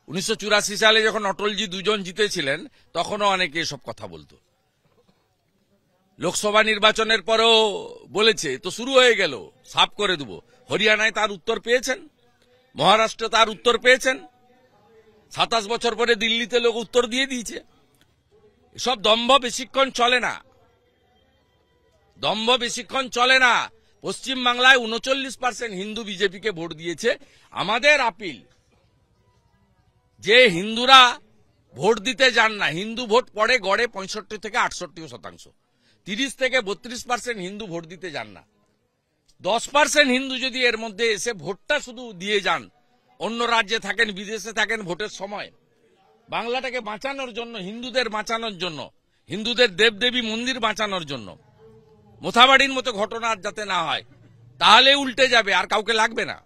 1984 সালে যখন অটলজি দুজন জিতেছিলেন তখনও অনেকে এসব কথা বলতো। লোকসভা নির্বাচনের পরেও বলেছে, তো শুরু হয়ে গেল, সাফ করে দেব। হরিয়ানায় তার উত্তর পেয়েছেন, মহারাষ্ট্রে তার উত্তর পেয়েছেন, 27 বছর পরে দিল্লিতে লোক উত্তর দিয়ে দিয়েছে। এসব দম্ভ বেশিক্ষণ চলে না, দম্ভ বেশিক্ষণ চলে না। পশ্চিম বাংলায় 39% হিন্দু বিজেপিকে ভোট দিয়েছে। আমাদের আপিল যে হিন্দুরা ভোট দিতে যান না, হিন্দু ভোট পড়ে গড়ে 65 থেকে 68%, 30 থেকে 32% হিন্দু ভোট দিতে যান না। 10% হিন্দু যদি এর মধ্যে এসে ভোটটা শুধু দিয়ে যান, অন্য রাজ্যে থাকেন, বিদেশে থাকেন, ভোটের সময় বাংলাটাকে বাঁচানোর জন্য, হিন্দুদের বাঁচানোর জন্য, হিন্দুদের দেবদেবী মন্দির বাঁচানোর জন্য, মোথাবাড়ির মতো ঘটনা আর যাতে না হয়, তাহলে উল্টে যাবে, আর কাউকে লাগবে না।